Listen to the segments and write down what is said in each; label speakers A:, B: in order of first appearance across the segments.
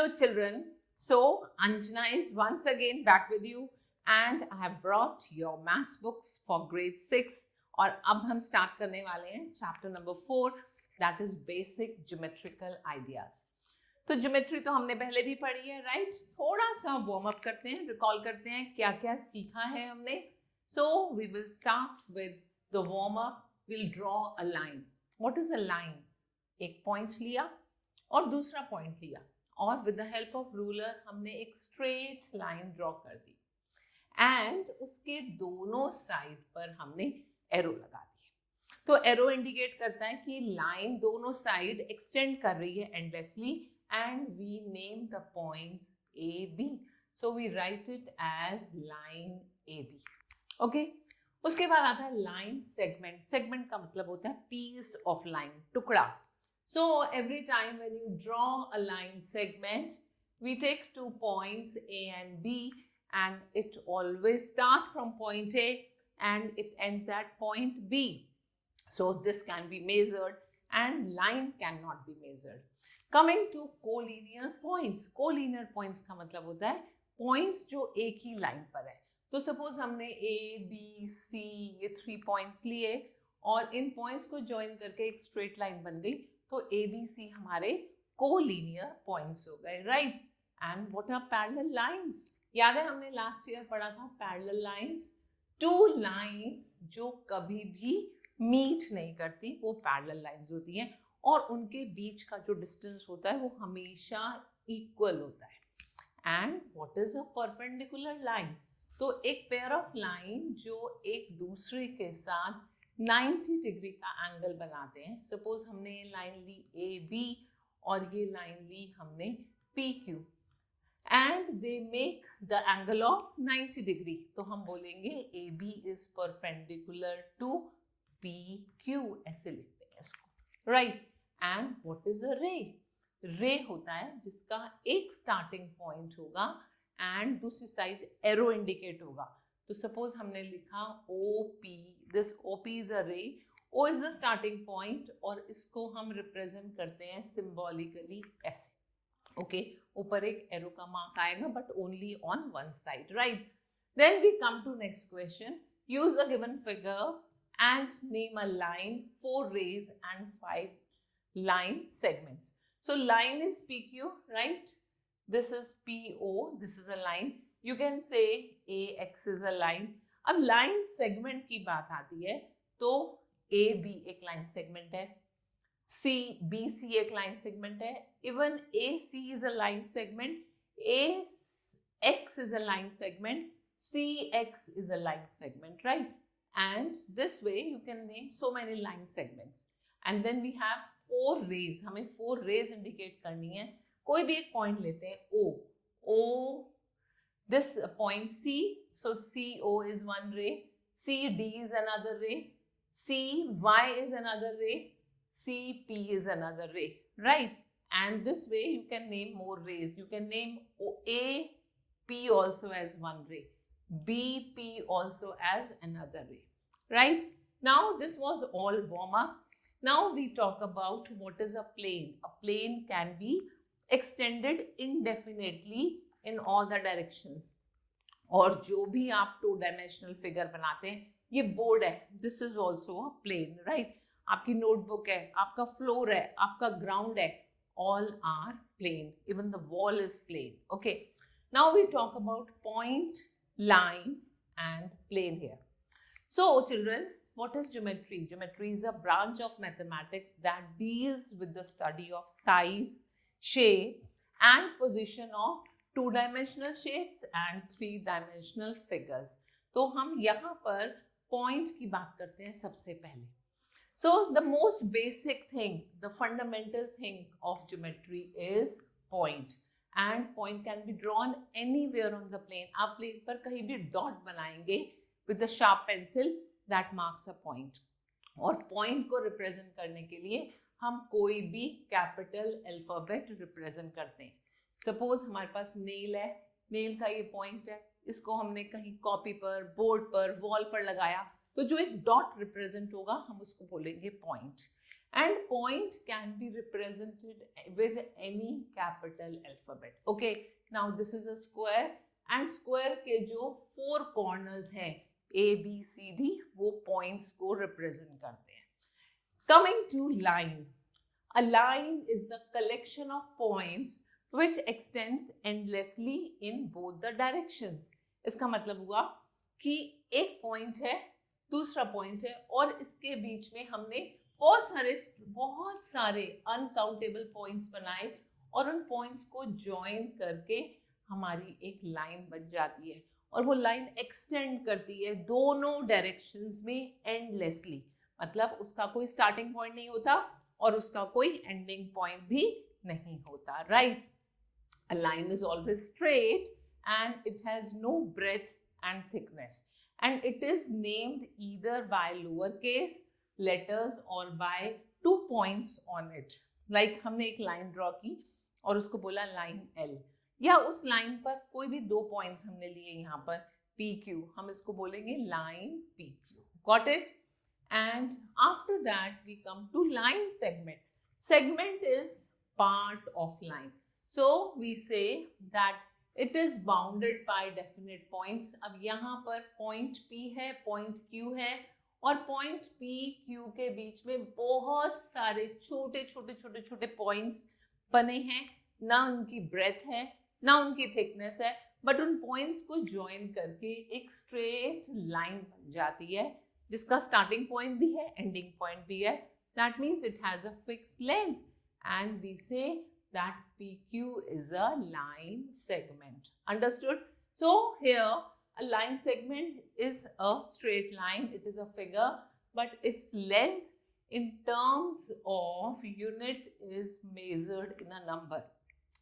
A: Hello children, so Anjana is once again back with you and I have brought your maths books for grade 6 और अब हम start करने वाले हैं chapter number 4 that is basic geometrical ideas. तो geometry तो हमने पहले भी पढ़ी है राइट। थोड़ा सा वार्म अप करते हैं, रिकॉल करते हैं क्या क्या सीखा है हमने। So we will start with the warm up. Will draw a line. What is a line? एक पॉइंट लिया और दूसरा पॉइंट लिया और with the help of ruler हमने एक स्ट्रेट लाइन ड्रॉ कर दी एंड उसके दोनों साइड पर हमने एरो लगा दिए। तो एरो इंडिकेट करता है कि लाइन दोनों साइड एक्सटेंड कर रही है endlessly and we name the points A B. So we write it as line A B. Okay, उसके बाद आता है लाइन सेगमेंट। सेगमेंट का मतलब होता है पीस ऑफ लाइन, टुकड़ा। So every time when you draw a line segment, we take 2 points A and B and it always starts from point A and it ends at point B. So this can be measured and line cannot be measured. Coming to collinear points. Collinear points का मतलब होता है points जो एक ही line पर है। तो suppose हमने A, B, C ये 3 points लिए और इन points को join करके एक straight line बन गई, तो ए बी सी हमारे कोलिनियर पॉइंट्स हो गए right. And what are parallel lines? याद है हमने लास्ट ईयर पढ़ा था पैरेलल लाइंस। 2 लाइंस जो कभी भी मीट नहीं करती वो पैरेलल लाइंस होती हैं और उनके बीच का जो डिस्टेंस होता है वो हमेशा इक्वल होता है। And what is a perpendicular line? तो एक पेयर ऑफ लाइन जो एक दूसरे के साथ 90 डिग्री का एंगल बनाते हैं। सपोज हमने ये लाइन ली ए बी और ये लाइन ली हमने P Q and they make the angle of 90 degree. तो हम बोलेंगे A B is perpendicular to P Q, ऐसे लिखते हैं इसको right. And what is a ray? Ray होता है जिसका एक स्टार्टिंग पॉइंट होगा एंड दूसरी साइड एरो इंडिकेट होगा। तो सपोज हमने लिखा OP, this OP is a ray, O is the starting point और इसको हम रिप्रेजेंट करते हैं सिंबॉलिकली ऐसे। ओके, ऊपर एक एरो का मार्क आएगा but only on one side right. Then we come to next question. Use the given figure and name a line, 4 rays and 5 line segments. So line is PQ right? This is PO, this is a line. You can say AX is a line. अब line segment की बात आती है तो AB एक line segment है, BC एक line segment है, even AC is a line segment, AX is a line segment, CX is a line segment, right? And this way you can name so many line segments. And then we have 4 rays. हमें 4 rays indicate करनी है। कोई भी एक point लेते हैं O, this point C, so CO is one ray, CD is another ray, CY is another ray, CP is another ray, right? And this way you can name more rays. You can name AP also as one ray, BP also as another ray, right? Now this was all warm up. Now we talk about what is a plane. A plane can be extended indefinitely in all the directions. और जो भी आप 2 dimensional figure बनाते हैं, ये board है, this is also a plane right. आपकी notebook है, आपका फ्लोर है, आपका ग्राउंड है, all are plane, even the wall is plane. Okay, now we talk about point, line and plane here. So children, what is geometry? Geometry is a branch of mathematics that deals with the study of size, shape and position of 2-dimensional shapes and 3-dimensional figures. तो हम यहाँ पर point की बात करते हैं सबसे पहले। So the most basic thing, the fundamental thing of geometry is point, and point can be drawn anywhere on the plane. आप प्लेन पर कहीं भी डॉट बनाएंगे with a sharp pencil that marks a point. और point को represent करने के लिए हम कोई भी कैपिटल अल्फाबेट रिप्रेजेंट करते हैं। सपोज हमारे पास नेल है, नेल का ये पॉइंट है, इसको हमने कहीं कॉपी पर, बोर्ड पर, वॉल पर लगाया, तो जो एक डॉट रिप्रेजेंट होगा हम उसको बोलेंगे point. and point can be represented with any capital alphabet. Okay, now this is a square and square के जो 4 corners हैं A, B, C, D, वो points को represent करते हैं. Coming to line. A line is the collection of points which extends endlessly in both the directions. इसका मतलब हुआ कि एक पॉइंट है, दूसरा पॉइंट है, और इसके बीच में हमने बहुत सारे अनकाउंटेबल पॉइंट्स बनाए और उन पॉइंट्स को ज्वाइन करके हमारी एक लाइन बन जाती है और वो लाइन एक्सटेंड करती है दोनों डायरेक्शंस में एंडलेसली. मतलब उसका कोई स्टार्टिंग पॉइंट नहीं होता और उसका कोई एंडिंग पॉइंट भी नहीं होता. Right? A line is always straight and it has no breadth and thickness, and it is named either by lowercase letters or by 2 points on it. Like हमने एक लाइन ड्रॉ की और उसको बोला line L, या उस line पर कोई भी 2 पॉइंट्स हमने लिए यहाँ पर PQ, हम इसको बोलेंगे line PQ. Got it? And after that we come to line segment. Segment is part of line. So we say that it is bounded by definite points. अब यहाँ पर point P है, point Q है, और point P Q के बीच में बहुत सारे छोटे छोटे छोटे छोटे points बने हैं. ना उनकी breadth है, ना उनकी thickness है, but उन points को join करके एक straight line बन जाती है जिसका starting point भी है, ending point भी है. That means it has a fixed length, and we say that PQ is a line segment. Understood? So here a line segment is a straight line, it is a figure, but its length in terms of unit is measured in a number.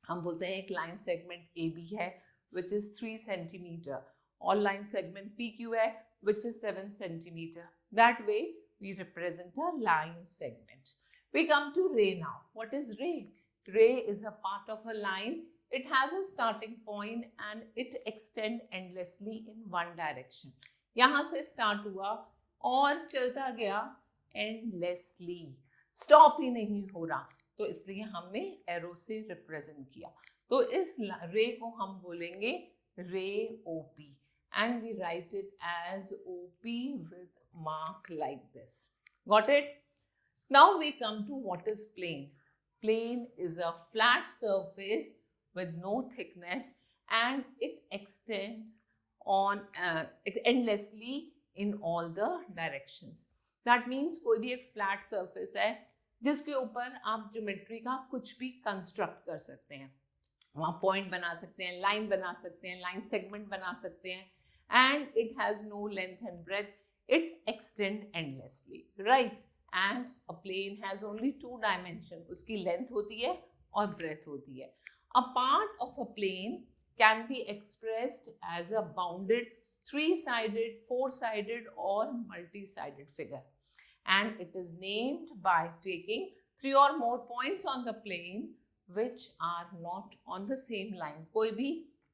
A: हम बोलते हैं एक line segment AB है which is 3 centimeter, और line segment PQ है which is 7 centimeter. That way we represent a line segment. We come to ray now. What is ray? Ray is a part of a line. It has a starting point and it extends endlessly in one direction. यहाँ से start हुआ और चलता गया endlessly. Stop ही नहीं हो रहा, तो इसलिए हमने arrow से represent किया. तो इस ray को हम बोलेंगे ray OP, and we write it as OP with mark like this. Got it? Now we come to what is plane. Plane is a flat surface with no thickness and it extends on endlessly in all the directions. That means कोई भी एक flat surface है जिसके ऊपर आप geometry का कुछ भी कंस्ट्रक्ट कर सकते हैं. वहाँ पॉइंट बना सकते हैं, लाइन बना सकते हैं, लाइन सेगमेंट बना सकते हैं, and it has no length and breadth. It extends endlessly, right? And a plane has only 2 dimensions. उसकी length होती है और breadth होती है. A part of a plane can be expressed as a bounded 3-sided, 4-sided or multi-sided figure, and it is named by taking 3 or more points on the plane which are not on the same line. कोई भी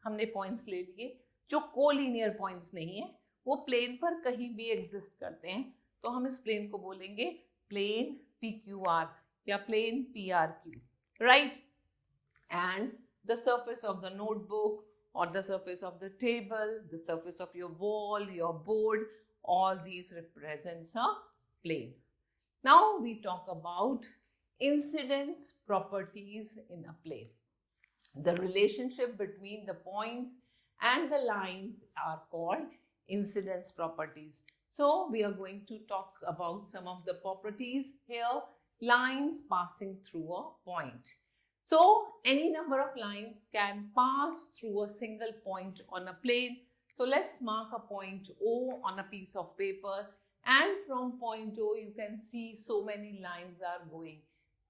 A: हमने points ले लिए जो collinear points नहीं है, वो plane पर कहीं भी exist करते हैं, तो हम इस plane को बोलेंगे plane PQR या plane PRQ, right? And the surface of the notebook or the surface of the table, the surface of your wall, your board, all these represents a plane. Now we talk about incidence properties in a plane. The relationship between the points and the lines are called incidence properties. So we are going to talk about some of the properties here. Lines passing through a point. So any number of lines can pass through a single point on a plane. So let's mark a point O on a piece of paper, and from point O you can see so many lines are going.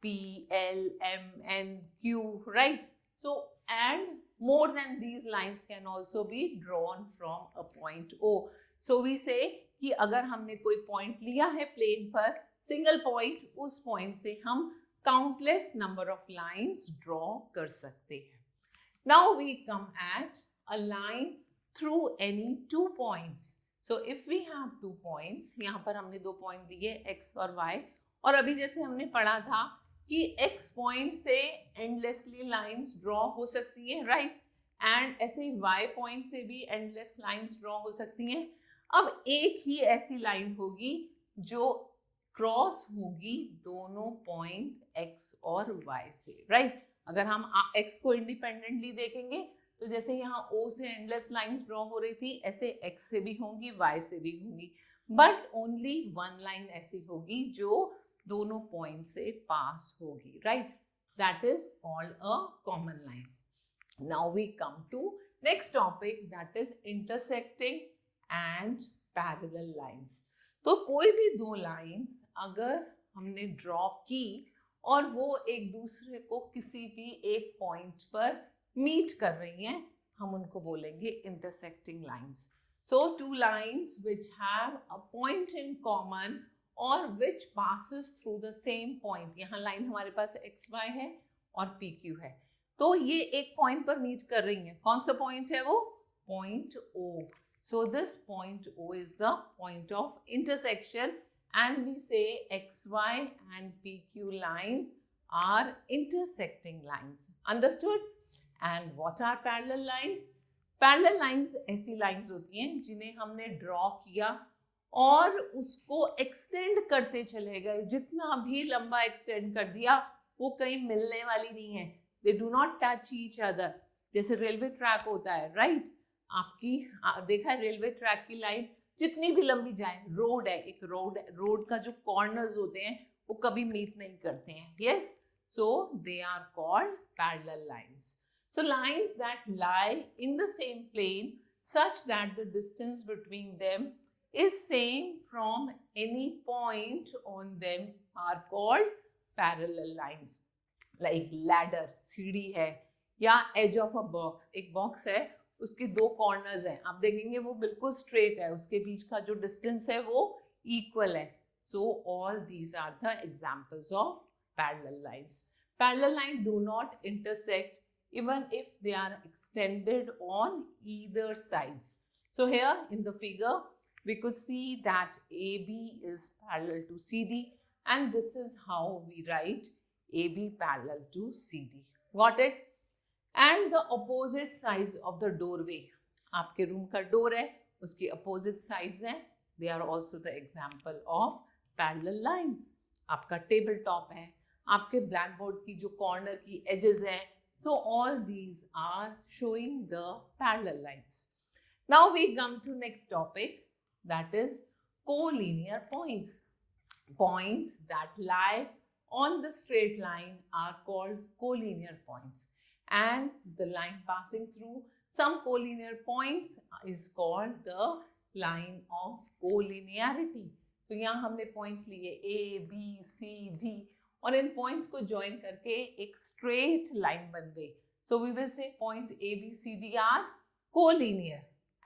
A: P, L, M, N, Q, right? So, and more than these lines can also be drawn from a point O. So we say कि अगर हमने कोई point लिया है plane पर, single point, उस point से हम countless number of lines draw कर सकते हैं. Now we come at a line through any 2 points. So if we have 2 points, यहाँ पर हमने 2 पॉइंट दिए x और y, और अभी जैसे हमने पढ़ा था कि x पॉइंट से एंडलेसली लाइंस ड्रॉ हो सकती हैं, राइट, एंड ऐसे ही y पॉइंट से भी एंडलेस लाइंस ड्रॉ हो सकती हैं। अब एक ही ऐसी लाइन होगी जो क्रॉस होगी दोनों पॉइंट x और y से, राइट। अगर हम x को इंडिपेंडेंटली देखेंगे तो जैसे यहाँ O से एंडलेस लाइंस ड्रॉ हो रही थी, ऐसे x से भी होंगी, y से भी होंगी, बट ओनली वन लाइन ऐसी होगी जो दोनों पॉइंट से पास होगी, right, that is called a common line. Now we come to next topic, that is intersecting and parallel lines. तो कोई भी दो लाइंस अगर हमने ड्रॉ की और वो एक दूसरे को किसी भी एक पॉइंट पर मीट कर रही हैं, हम उनको बोलेंगे intersecting lines. So two lines which have a point in common or which passes through the same point. यहाँ लाइन हमारे पास XY है और PQ है, तो ये एक पॉइंट पर मीट कर रही हैं. कौन सा पॉइंट है वो? Point O. So this point O is the point of intersection and we say XY and PQ lines are intersecting lines. Understood? And what are parallel lines? Parallel lines ऐसी lines होती हैं जिन्हें हमने draw किया और उसको extend करते चले गए. जितना भी लंबा एक्सटेंड कर दिया वो कहीं मिलने वाली नहीं है. They do not touch each other. जैसे रेलवे ट्रैक होता है, राइट, आपकी देखा है रेलवे ट्रैक की लाइन जितनी भी लंबी जाए, रोड है, एक रोड का जो कॉर्नर्स होते हैं वो कभी मीट नहीं करते हैं. Yes, so they are called parallel lines. So lines that lie in the same plane such that the distance between them is same from any point on them are called parallel lines. Like ladder, सीढ़ी है, या edge of a box, एक box है उसके दो corners हैं, आप देखेंगे वो बिल्कुल स्ट्रेट है, उसके बीच का जो डिस्टेंस है वो इक्वल है. So all these are the examples of parallel lines. Parallel lines do not intersect even if they are extended on either sides. So here in the figure we could see that AB is parallel to CD and this is how we write AB parallel to CD. Got it? And the opposite sides of the doorway, आपके room का door है उसके opposite sides हैं, they are also the example of parallel lines. आपका table top है, आपके black board की जो कॉर्नर की एजेस हैं, so all these are showing the parallel lines. Now we come to next topic, that is collinear points. Points that lie on the straight line are called collinear points, and the line passing through some collinear points is called the line of collinearity. तो यहाँ हमने points लिए A, B, C, D और इन points को join करके एक straight line बन गई. So we will say point A, B, C, D are collinear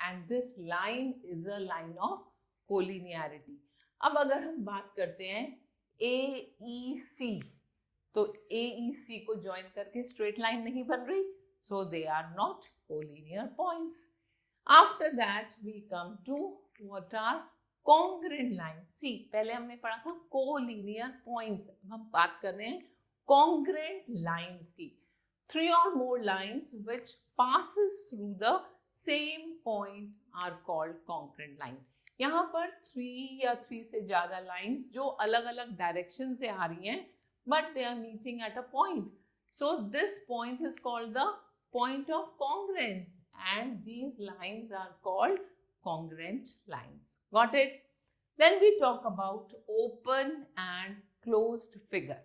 A: and this line is a line of collinearity. अब अगर हम बात करते हैं AEC, तो AEC को ज्वाइन करके स्ट्रेट लाइन नहीं बन रही, so they are not collinear points. After that we come to what are congruent lines. See, पहले हमने पढ़ा था collinear points, अब हम बात कर रहे हैं congruent lines की. Three or more lines which passes through the same point are called congruent line. यहाँ पर 3 या 3 से ज़्यादा lines जो अलग अलग डायरेक्शन से आ रही हैं but they are meeting at a point. So this point is called the point of congruence and these lines are called congruent lines. Got it? Then we talk about open and closed figure.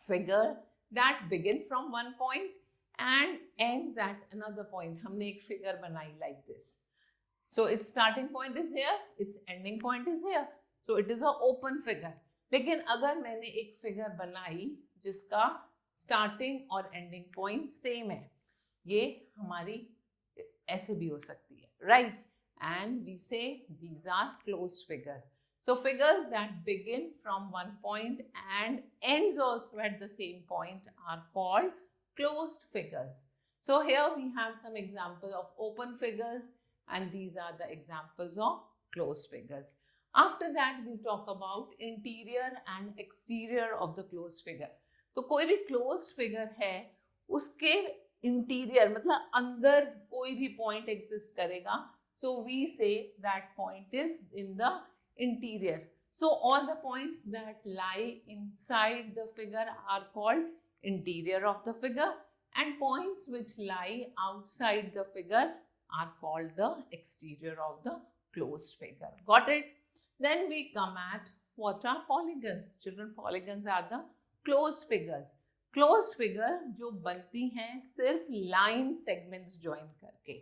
A: Figure that begin from one point and ends at another point. हमने एक figure बनाई like this. So its starting point is here, its ending point is here. So it is a open figure. लेकिन अगर मैंने एक figure बनाई जिसका starting और ending point same है, ये हमारी ऐसे भी हो सकती है, right? And we say these are closed figures. So figures that begin from one point and ends also at the same point are called closed figures. So here we have some examples of open figures and these are the examples of closed figures. After that we'll talk about interior and exterior of the closed figure. तो कोई भी closed figure है उसके interior मतलब अंदर कोई भी point exist करेगा, so we say that point is in the interior. So all the points that lie inside the figure are called interior of the figure, and points which lie outside the figure are called the exterior of the closed figure. Got it? Then we come at what are polygons. Children, polygons are the closed figures. Closed figure जो बनती हैं सिर्फ line segments join करके,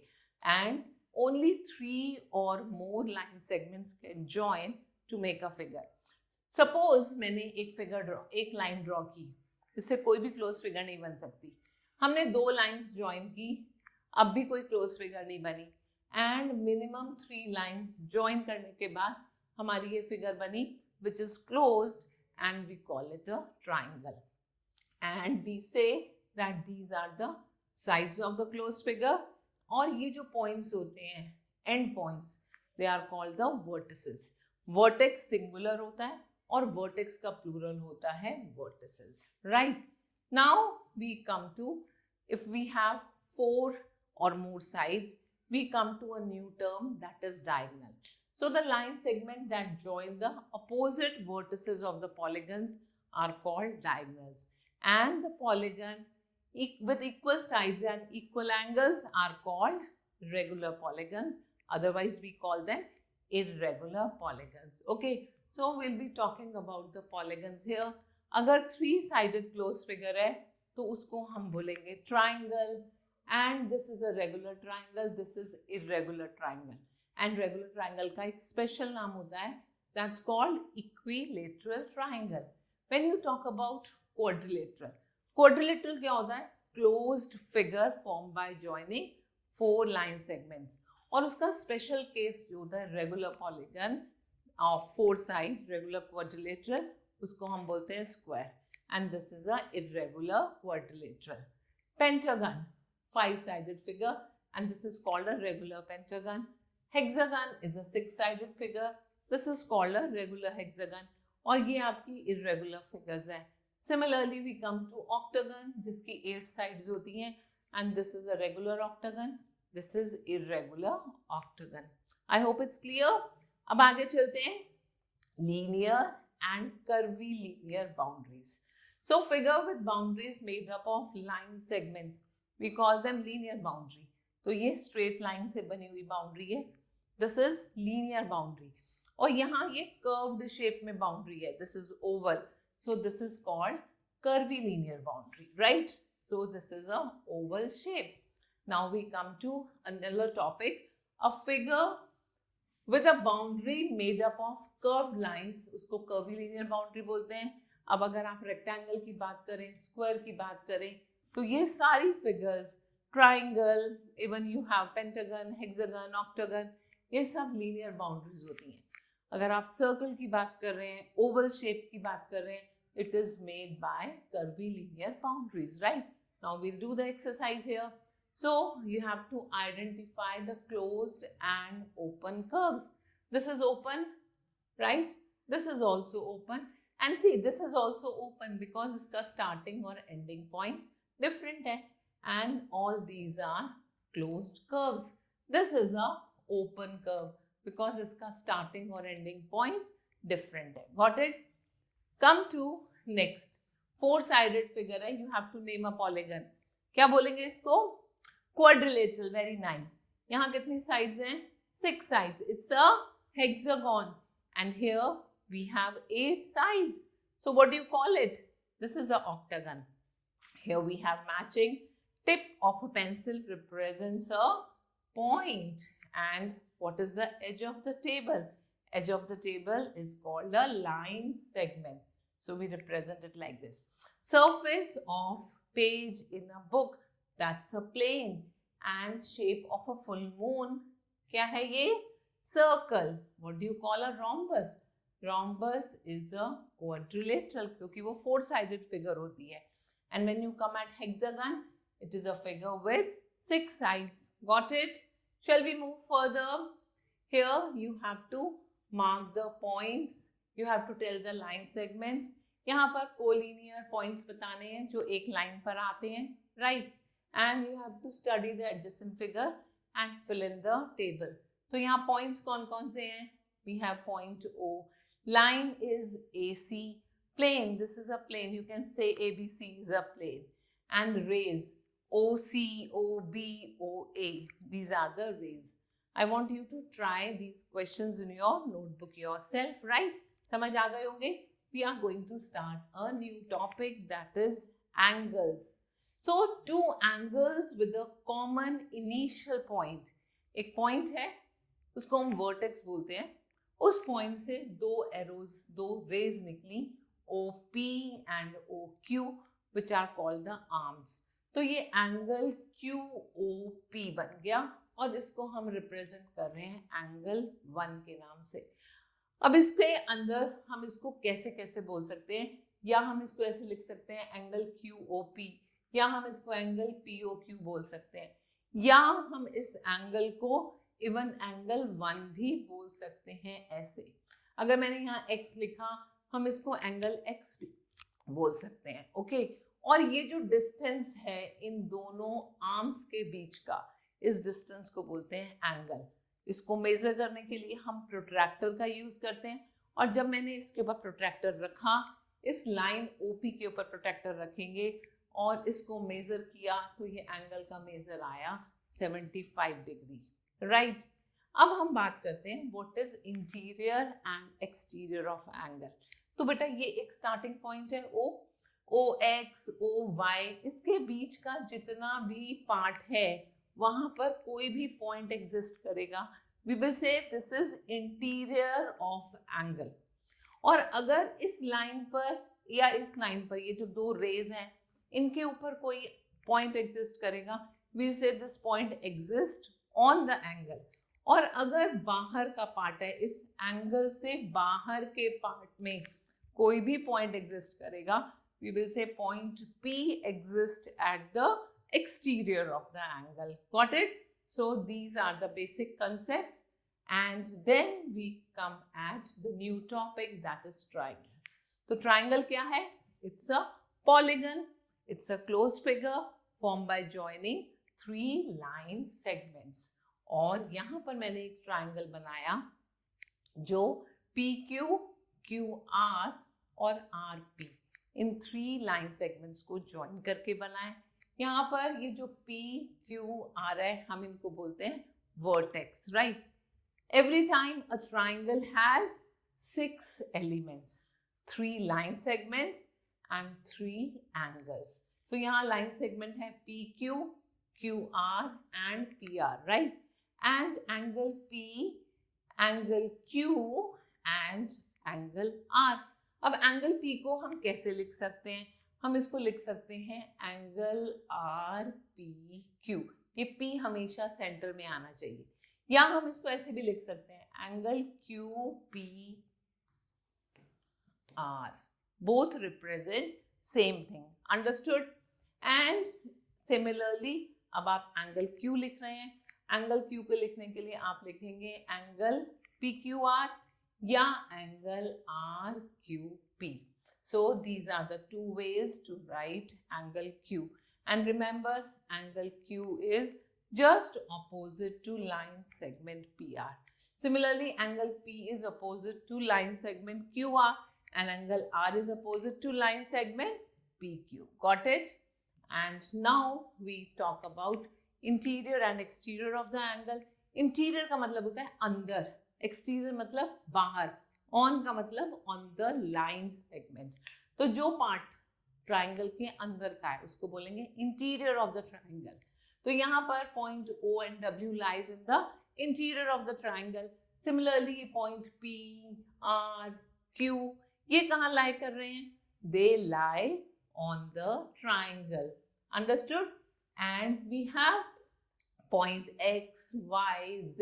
A: and only 3 और more line segments can join to make a figure. Suppose मैंने एक line draw की, इससे कोई भी क्लोज फिगर नहीं बन सकती. हमने 2 लाइंस ज्वाइन की, अब भी कोई क्लोज फिगर नहीं बनी, एंड मिनिमम 3 लाइंस ज्वाइन करने के बाद हमारी ये फिगर बनी which is closed, and we call it a triangle. And we say that these are the sides of the closed figure. और ये जो points होते हैं end points, they are called the vertices. Vertex singular होता है और vertex का plural होता है vertices. Right? Now we come to, if we have 4 or more sides, we come to a new term that is diagonal. So the line segment that join the opposite vertices of the polygons are called diagonals. And the polygon with equal sides and equal angles are called regular polygons. Otherwise, we call them irregular polygons. Okay, so we'll be talking about the polygons here. अगर 3-sided closed figure है तो उसको हम बोलेंगे triangle, and this is a regular triangle, this is irregular triangle. And regular triangle का एक special नाम होता है, that's called equilateral triangle. When you talk about quadrilateral क्या होता है? Closed figure formed by joining 4 line segments. और उसका special case जो होता है regular polygon of 4 side regular quadrilateral, उसको हम बोलते हैं square, and this is a irregular quadrilateral. Pentagon, 5-sided figure, and this is called a regular pentagon. Hexagon is a 6-sided figure, this is called a regular hexagon. और ये आपकी irregular figures है. Similarly, we come to octagon, जिसकी 8 sides होती हैं, and this is a regular octagon, this is irregular octagon. I hope it's clear. अब आगे चलते हैं, linear and curvilinear boundaries. So figure with boundaries made up of line segments, we call them linear boundary. तो ये straight line से बनी हुई boundary है, this is linear boundary. और यहाँ ये curved shape में boundary है, this is oval. So this is called curvilinear boundary, right? So this is a oval shape. Now we come to another topic, a figure with a boundary made up of curved lines, उसको curvilinear boundary बोलते हैं. अब अगर आप rectangle की बात करें, square की बात करें, तो ये सारी figures, triangle, even you have pentagon, hexagon, octagon, ये सब linear boundaries होती हैं. अगर आप circle की बात कर रहे हैं, oval shape की बात कर रहे हैं, it is made by curvilinear boundaries, right? Now we'll do the exercise here. So you have to identify the closed and open curves. This is open, right? This is also open, and see, this is also open because इसका starting or ending point different है, and all these are closed curves. This is a open curve because इसका starting or ending point different है. Got it? Come to next, 4-sided figure है, you have to name a polygon. क्या बोलेंगे इसको? Quadrilateral. Very nice. यहाँ कितनी sides हैं? 6 sides. It's a hexagon, and here we have 8 sides. So what do you call it? This is a octagon. Here we have matching tip of a pencil represents a point, and what is the edge of the table? Edge of the table is called a line segment. So we represent it like this. Surface of page in a book, that's a plane, and shape of a full moon, क्या है ये? Circle. What do you call a rhombus? Rhombus is a quadrilateral क्योंकि वो 4-sided figure होती है. And when you come at hexagon, it is a figure with 6 sides. Got it? Shall we move further? Here you have to mark the points, you have to tell the line segments. यहाँ पर collinear points बताने हैं जो एक line पर आते हैं, right, and you have to study the adjacent figure and fill in the table. तो यहाँ पॉइंट्स कौन कौन से हैं? We have point O, line is AC, plane, this is a plane, you can say ABC is a plane, and rays OC, OB, OA, these are the rays. I want you to try these questions in your notebook yourself, right? समझ आ गए होंगे? We are going to start a new topic, that is angles. So two angles with a common initial point. एक point है, उसको हम vertex बोलते हैं. उस point से दो arrows, दो rays निकली, OP and OQ, which are called the arms. तो ये एंगल QOP बन गया और इसको हम रिप्रेजेंट कर रहे हैं एंगल 1 के नाम से. अब इसके अंदर हम इसको कैसे कैसे बोल सकते हैं, या हम इसको ऐसे लिख सकते हैं एंगल QOP, या हम इसको एंगल POQ बोल सकते हैं, या हम इस एंगल को इवन एंगल 1 भी बोल सकते हैं. ऐसे अगर मैंने यहाँ X लिखा, हम इसको एंगल X भी बोल सकते हैं. ओके, और ये जो डिस्टेंस है इन दोनों आर्म्स के बीच का, इस डिस्टेंस को बोलते हैं एंगल. इसको मेजर करने के लिए हम प्रोट्रैक्टर का यूज करते हैं, और जब मैंने इसके ऊपर प्रोट्रैक्टर रखा, इस लाइन OP के ऊपर प्रोट्रैक्टर रखेंगे और इसको मेजर किया, तो ये एंगल का मेजर आया 75 डिग्री, राइट. अब हम बात करते हैं what is interior and exterior of angle. तो बेटा ये एक स्टार्टिंग पॉइंट है O, OX, OY, इसके बीच का जितना भी पार्ट है वहां पर कोई भी पॉइंट एग्जिस्ट करेगा, we will say this is interior of angle. और अगर इस लाइन पर या इस लाइन पर ये जो दो रेज हैं इनके ऊपर कोई पॉइंट एग्जिस्ट करेगा, we will say this point exist on the angle. और अगर बाहर का पार्ट है, इस एंगल से बाहर के पार्ट में कोई भी पॉइंट एग्जिस्ट करेगा, we will say point P exists at the exterior of the angle. Got it? So these are the basic concepts, and then we come at the new topic, that is triangle. So triangle क्या है? It's a polygon. It's a closed figure formed by joining three line segments. और यहाँ पर मैंने एक triangle बनाया जो PQ, QR और RP इन 3 लाइन सेगमेंट्स को ज्वाइन करके बनाए. यहाँ पर ये जो P, Q आ रहा है, हम इनको बोलते हैं vertex, right. Every time a triangle has 6 elements, 3 line segments and 3 angles. तो यहाँ लाइन सेगमेंट है PQ, QR and PR, right. And angle P, angle Q and angle R. अब एंगल P को हम कैसे लिख सकते हैं? हम इसको लिख सकते हैं एंगल RPQ. ये P हमेशा सेंटर में आना चाहिए, या हम इसको ऐसे भी लिख सकते हैं angle QPR. Both represent same thing, understood. And similarly अब आप एंगल Q लिख रहे हैं, एंगल Q को लिखने के लिए आप लिखेंगे एंगल PQR या angle RQP. So these are the 2 ways to write angle Q. And remember, angle Q is just opposite to line segment PR. Similarly, angle P is opposite to line segment QR, and angle R is opposite to line segment PQ. Got it? And now we talk about interior and exterior of the angle. Interior का मतलब होता है अंदर, exterior मतलब बाहर, on का मतलब on the line segment. तो जो पार्ट ट्राइंगल के अंदर का है उसको बोलेंगे इंटीरियर ऑफ द ट्राइंगल. तो यहाँ पर point O and W lies in the interior of the triangle. Similarly point P, R, Q ये कहाँ लाई कर रहे हैं? They lie on the triangle, understood. And we have point X, Y, Z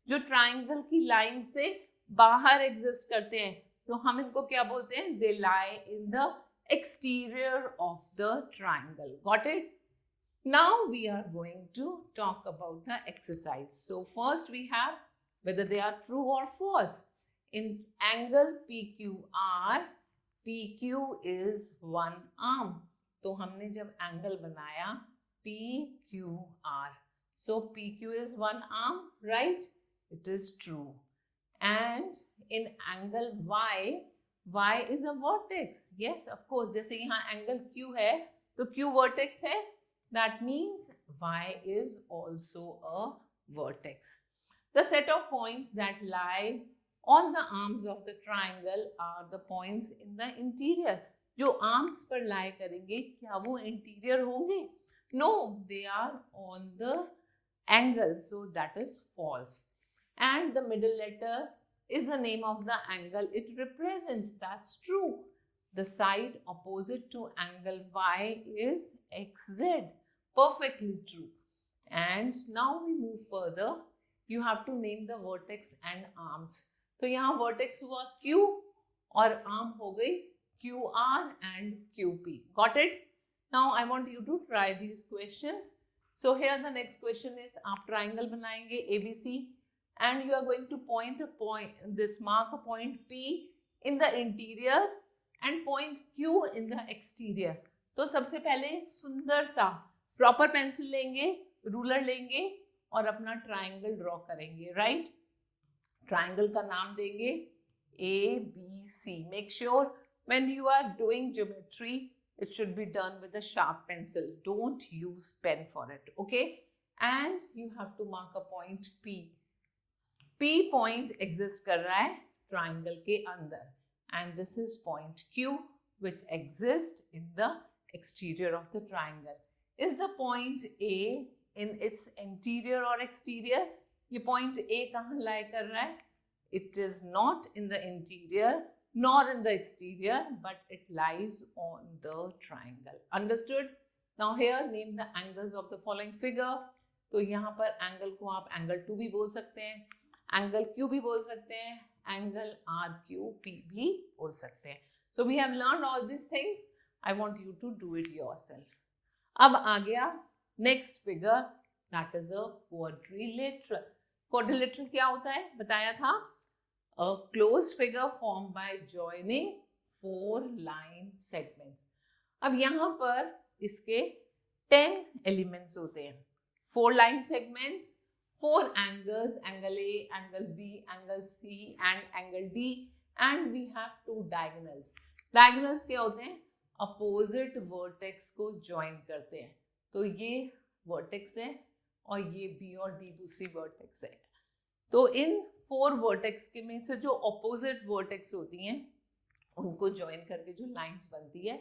A: जो triangle की line से बाहर exist करते हैं, तो हम इनको क्या बोलते हैं? They lie in the exterior of the triangle. Got it? Now we are going to talk about the exercise. So first we have whether they are true or false. in angle PQR, PQ is one arm. तो हमने जब angle बनाया PQR, so PQ is one arm, right? It is true. And in angle Y is a vertex. Yes, of course. जैसे यहाँ angle Q है तो Q vertex है. That means Y is also a vertex. The set of points that lie on the arms of the triangle are the points in the interior. जो arms पर lie करेंगे क्या वो interior होंगे? No, they are on the angle, so that is false. And the middle letter is the name of the angle it represents. That's true. The side opposite to angle Y is XZ. Perfectly true. And now we move further. You have to name the vertex and arms. तो यहाँ vertex हुआ Q और arm हो गई QR and QP. Got it? Now I want you to try these questions. So here the next question is, आप triangle बनाएंगे ABC and you are going to mark a point P in the interior and point Q in the exterior. तो सबसे पहले एक सुंदर सा proper pencil लेंगे, ruler लेंगे और अपना ट्राइंगल ड्रॉ करेंगे, राइट? ट्राइंगल का नाम देंगे ABC. Make sure when you are doing geometry, it should be done with a sharp pencil. Don't use pen for it, okay? And you have to mark a point P. P point exist कर रहा है triangle के अंदर, and this is point Q which exists in the exterior of the triangle. Is the point A in its interior or exterior? ये point A कहाँ lie कर रहा है? It is not in the interior nor in the exterior, but it lies on the triangle. Understood? Now here name the angles of the following figure. तो यहाँ पर angle को आप angle 2 भी बोल सकते हैं, angle Q भी बोल सकते हैं, angle RQP भी बोल सकते हैं. So we have learned all these things. I want you to do it yourself. अब आ गया next figure, that is a quadrilateral. Quadrilateral क्या होता है बताया था? A closed figure formed by joining 4 line segments. अब यहाँ पर इसके 10 elements होते हैं. 4 line segments, 4 angles, angle A, angle B, angle C and angle D, and we have 2 diagonals. Diagonals क्या होते हैं? Opposite vertex को join करते हैं. तो ये vertex है और ये B और D दूसरी vertex है. तो इन 4 वर्टेक्स के में से जो ऑपोजिट वर्टेक्स होती हैं उनको ज्वाइन करके जो लाइंस बनती है,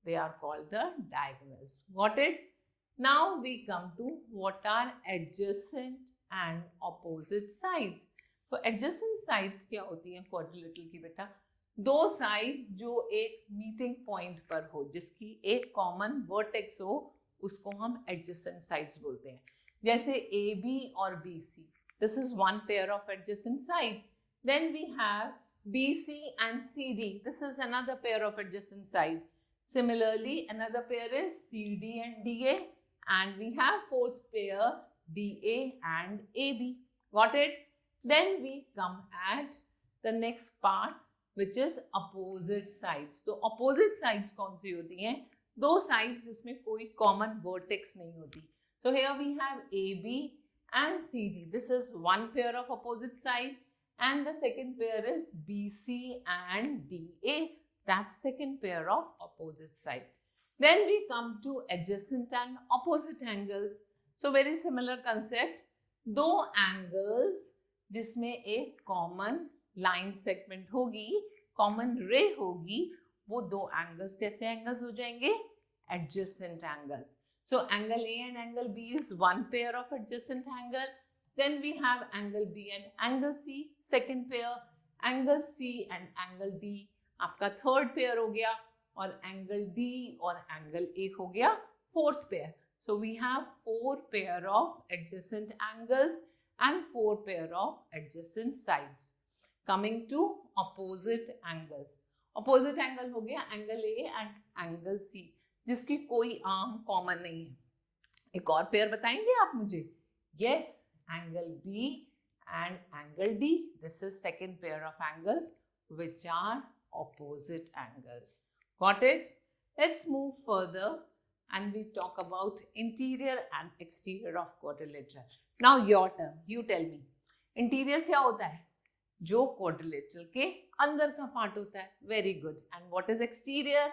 A: they are called the diagonals. Got it? Now we come to what are adjacent and opposite sides. तो एडजेसेंट साइड्स क्या होती हैं क्वाड्रिलेटरल की बेटा? 2 साइड्स जो एक मीटिंग पॉइंट पर हो, जिसकी एक कॉमन वर्टेक्स हो, उसको हम एडजेसेंट साइड्स बोलते हैं. जैसे AB और BC. This is one pair of adjacent side. Then we have BC and CD. This is another pair of adjacent side. Similarly, another pair is CD and DA. And we have 4th pair DA and AB. Got it? Then we come at the next part, which is opposite sides. So opposite sides कौन सी होती हैं? 2 sides जिसमें कोई common vertex नहीं होती. So here we have AB and CD. This is one pair of opposite side, and the second pair is BC and DA. That's second pair of opposite side. Then we come to adjacent and opposite angles. So very similar concept. 2 angles जिसमें एक common line segment होगी, common ray होगी, वो 2 angles कैसे angles हो जाएंगे? Adjacent angles. So angle A and angle B is one pair of adjacent angle. Then we have angle B and angle C, second pair. Angle C and angle D आपका third pair हो गया, और angle D और angle A हो गया fourth pair. So we have 4 pair of adjacent angles and 4 pair of adjacent sides. Coming to opposite angles. Opposite angle हो गया angle A and angle C, जिसकी कोई आर्म कॉमन नहीं है. एक और पेयर बताएंगे आप मुझे? Yes, angle B and angle D. This is second pair of angles which are opposite angles. Got it? Let's move further and we talk about interior and exterior of quadrilateral. Now your turn. You tell me. Interior क्या होता है? जो quadrilateral के अंदर का part होता है. Very good. And what is exterior?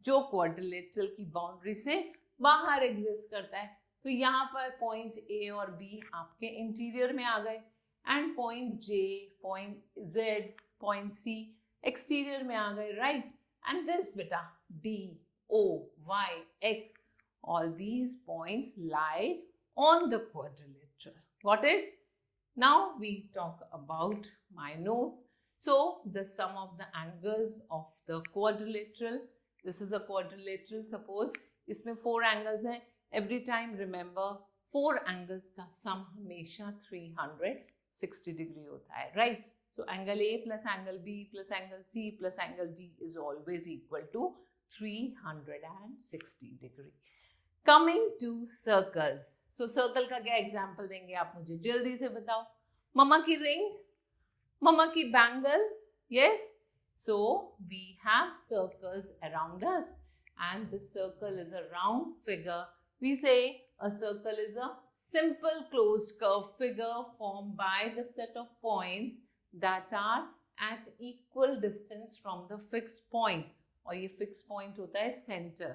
A: जो quadrilateral की बाउंड्री से बाहर एग्जिस्ट करता है. तो यहाँ पर पॉइंट A और B आपके इंटीरियर में आ गए and point J, point Z, point C exterior में आ गए, राइट? एंड दिस बेटा D, O, Y, X, all these points lie on the quadrilateral. Got it? Now we talk about my notes. So the sum of the angles of the quadrilateral. This is a quadrilateral. Suppose इसमें 4 angles हैं. Every time remember 4 angles का sum हमेशा 360 degree होता है, right? So angle A plus angle B plus angle C plus angle D is always equal to 360 degree. Coming to circles. So circle का क्या example देंगे आप मुझे जल्दी से बताओ. मम्मा की ring, मम्मा की bangle, yes? So we have circles around us and the circle is a round figure. We say a circle is a simple closed curve figure formed by the set of points that are at equal distance from the fixed point. और ये fixed point होता है center.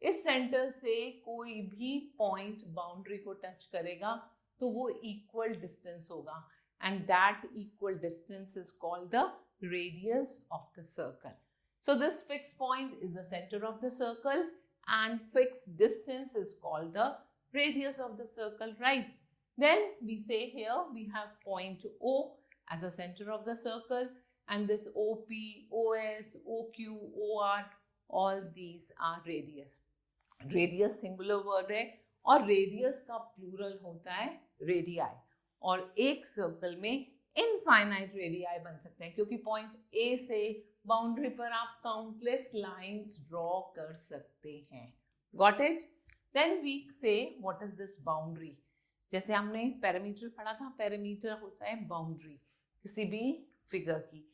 A: इस center से कोई भी point boundary को touch करेगा तो वो equal distance होगा and that equal distance is called the radius of the circle. So this fixed point is the center of the circle and fixed distance is called the radius of the circle, right? Then we say here we have point O as a center of the circle and this OP, OS, OQ, OR, all these are radius. Radius singular word है और radius का plural होता है radii और एक circle में infinite radii बन सकते हैं क्योंकि point A से boundary पर आप countless lines draw कर सकते हैं. Got it? Then we say what is this boundary? जैसे हमने पैरामीटर पढ़ा था, पैरामीटर होता है बाउंड्री किसी भी फिगर की.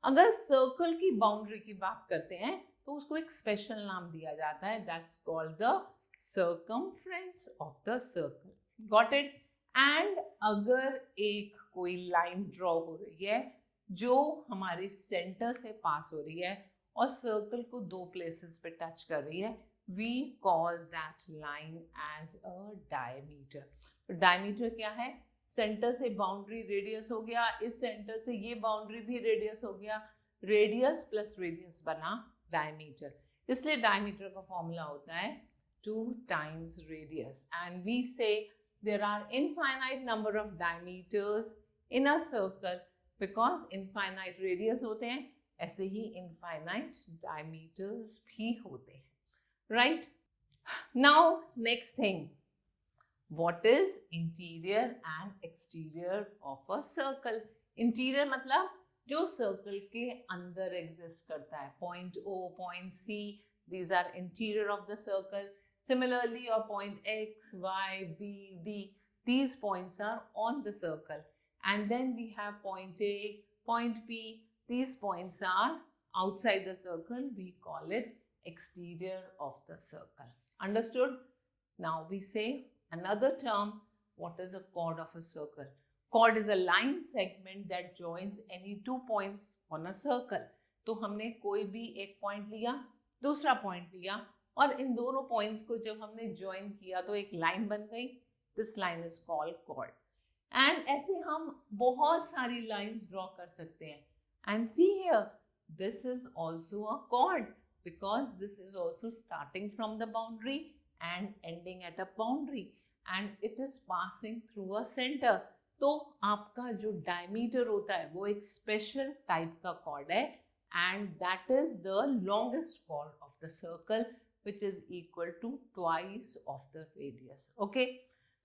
A: अगर सर्कल की बाउंड्री की बात करते हैं तो उसको एक स्पेशल नाम दिया जाता है, that's called the circumference of the circle. Got it? And अगर एक कोई लाइन ड्रॉ हो रही है जो हमारे सेंटर से पास हो रही है और सर्कल को 2 प्लेसेस पे टच कर रही है, we call that line as a diameter. तो diameter क्या है? सेंटर से बाउंड्री रेडियस हो गया, इस सेंटर से ये बाउंड्री भी रेडियस हो गया, रेडियस प्लस रेडियस बना डायमीटर. इसलिए डायमीटर का फॉर्मूला होता है 2 times radius and we say there are infinite number of diameters in a circle because infinite radius होते हैं, ऐसे ही infinite diameters भी होते हैं, right? Now next thing, what is interior and exterior of a circle? Interior मतलब जो circle के अंदर एग्जिस्ट करता है, point O, point C, these are interior of the circle. Similarly, your point X, Y, B, D, these points are on the circle. And then we have point A, point P, these points are outside the circle. We call it exterior of the circle. Understood? Now we say another term, what is a chord of a circle? Chord is a line segment that joins any 2 points on a circle. तो हमने कोई भी एक point लिया, दूसरा point लिया और इन दोनों पॉइंट्स को जब हमने ज्वाइन किया तो एक लाइन बन गई. This line is called chord. And ऐसे हम बहुत सारी लाइंस ड्रॉ कर सकते हैं. And see here, this is also a chord because this is also starting from the boundary and ending at a boundary and it is passing through a center. तो आपका जो डायमीटर होता है वो एक स्पेशल टाइप का cord है and that is the longest chord of the circle which is equal to twice of the radius. Okay,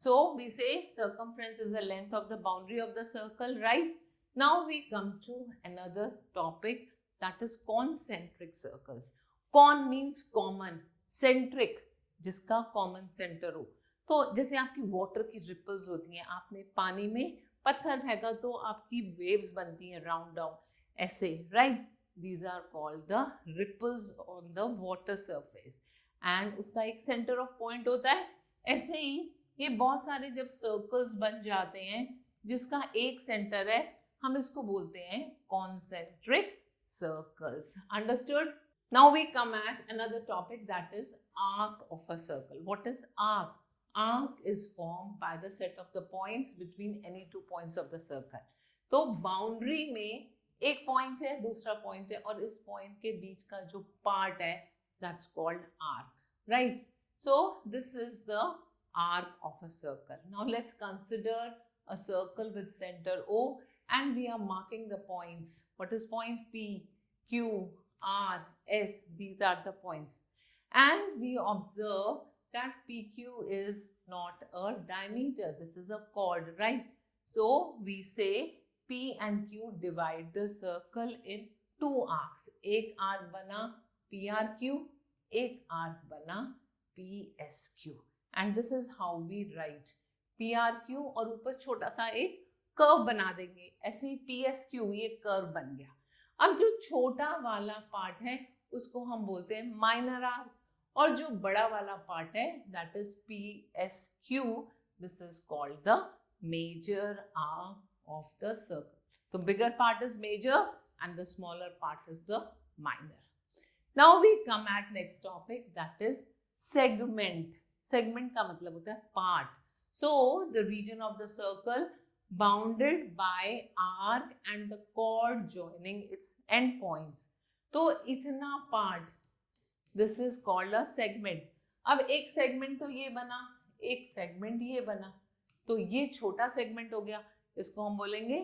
A: so we say circumference is the length of the boundary of the circle, right? Now we come to another topic, that is concentric circles. Con means common, centric जिसका common center हो. तो जैसे आपकी water की ripples होती हैं, आपने पानी में पत्थर फेंका तो आपकी वेव्स बनती हैं राउंड डाउन ऐसे, right? These are called the ripples on the water surface and उसका एक सेंटर ऑफ पॉइंट होता है। ऐसे ही ये बहुत सारे जब सर्कल्स बन जाते हैं जिसका एक सेंटर है, हम इसको बोलते हैं concentric circles. Understood? Now we come at another topic, that is arc of a circle. What is arc? Arc is formed by the set of the points between any two points of the circle. तो boundary में एक point है, दूसरा point है, और इस point के बीच का जो part है, that's called arc, right? So this is the arc of a circle. Now let's consider a circle with center O, and we are marking the points. What is point P, Q, R, S, these are the points. And we observe that PQ is not a diameter. This is a chord, right? So we say P and Q divide the circle in two arcs. एक arc बना PRQ, एक arc बना PSQ. And this is how we write PRQ, और ऊपर छोटा सा एक curve बना देंगे, ऐसे ही PSQ, ये कर्व बन गया। अब जो छोटा वाला पार्ट है उसको हम बोलते हैं माइनर आर्क, और जो बड़ा वाला पार्ट है that is PSQ, this is called the major arc of the circle. तो bigger part is major and the smaller part is the minor. Now we come at next topic, that is segment. Segment का मतलब होता है part. So the region of the circle bounded by arc and the chord joining its endpoints. तो इतना part, this is called a segment. अब एक segment तो ये बना, एक segment ये बना, तो ये छोटा segment हो गया, इसको हम बोलेंगे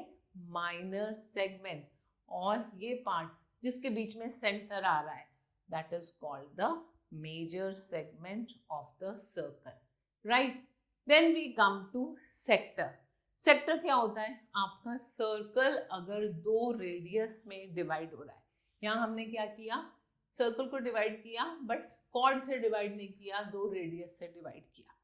A: minor segment, और ये part जिसके बीच में center आ रहा है that is called the major segment of the circle, right? Then we come to sector. Sector क्या होता है? आपका सर्कल अगर दो रेडियस में डिवाइड हो रहा है, यहाँ हमने क्या किया, सर्कल को डिवाइड किया बट कॉर्ड से डिवाइड नहीं किया, दो रेडियस से डिवाइड किया,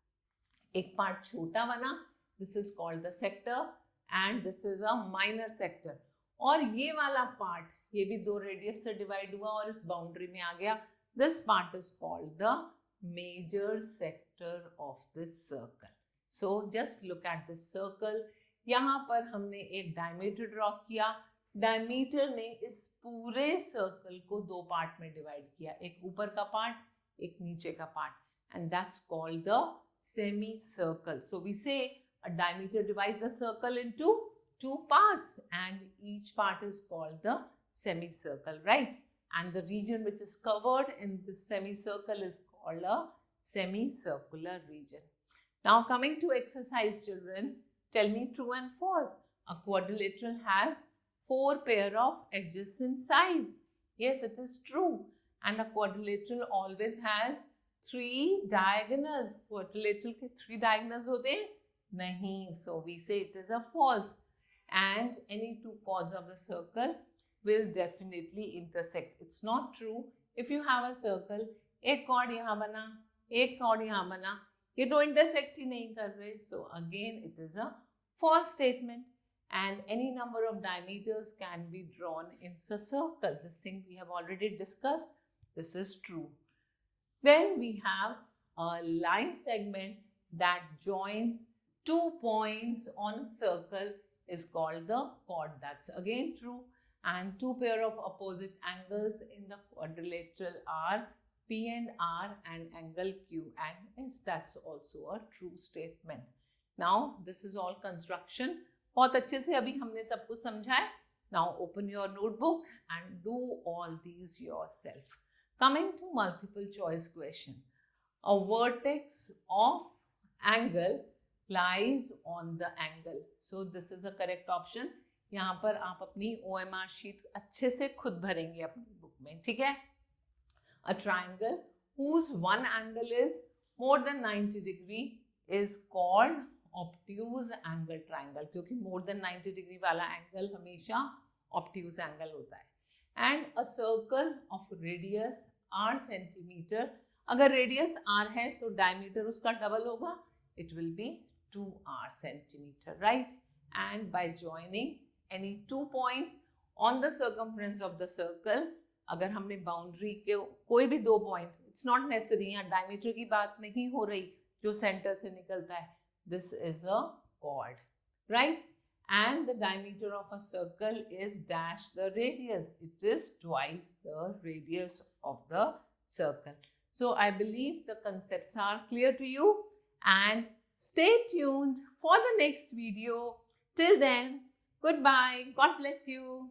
A: एक पार्ट छोटा बना, this is called the sector and this is a minor sector. और ये वाला पार्ट, ये भी दो रेडियस से डिवाइड हुआ और इस बाउंड्री में आ गया, this part is called the major sector of this circle. So just look at this circle. यहाँ पर हमने एक डायमीटर ड्रॉ किया, डायमीटर ने इस पूरे सर्कल को दो पार्ट में डिवाइड किया, एक ऊपर का पार्ट, एक नीचे का part, and that's called the semicircle. So we say a diameter divides the circle into two parts and each part is called the semicircle, right? And the region which is covered in the semicircle is called a semicircular region. Now coming to exercise, children, tell me true and false. A quadrilateral has 4 pair of adjacent sides. Yes, it is true. And a quadrilateral always has 3 diagonals. Quadrilateral के 3 diagonals होते हैं? नहीं. So we say it is a false. And any 2 chords of the circle will definitely intersect. It's not true. If you have a circle, एक chord यहाँ बना, एक chord यहाँ बना, ये तो intersect ही नहीं कर रहे, so again it is a false statement, and any number of diameters can be drawn in the circle. This thing we have already discussed. This is true. Then we have a line segment that joins 2 points on a circle is called the chord. That's again true. And 2 pair of opposite angles in the quadrilateral are P and R and angle Q and S. That's also a true statement. Now this is all construction. बहुत अच्छे से अभी हमने सब कुछ समझा है. Now open your notebook and do all these yourself. Coming to multiple choice question. A vertex of angle lies on the angle. So this is a correct option. यहाँ पर आप अपनी OMR sheet अच्छे से खुद भरेंगे अपनी बुक में, ठीक है? A triangle whose one angle is more than 90 degree is called obtuse angle triangle, क्योंकि more than 90 degree वाला angle हमेशा obtuse angle होता है. And a circle of radius r centimeter, अगर radius r है तो diameter उसका double होगा, it will be 2r centimeter, right? And by joining any 2 points on the circumference of the circle, अगर हमने बाउंड्री के कोई भी 2 पॉइंट, इट्स नॉट नेसेसरी, यहाँ डायमीटर की बात नहीं हो रही जो सेंटर से निकलता है, this is a chord, right? And the diameter of a circle is dash the radius. It is twice the radius of the circle. So I believe the concepts are clear to you, and stay tuned for the next video. Till then, goodbye. God bless you.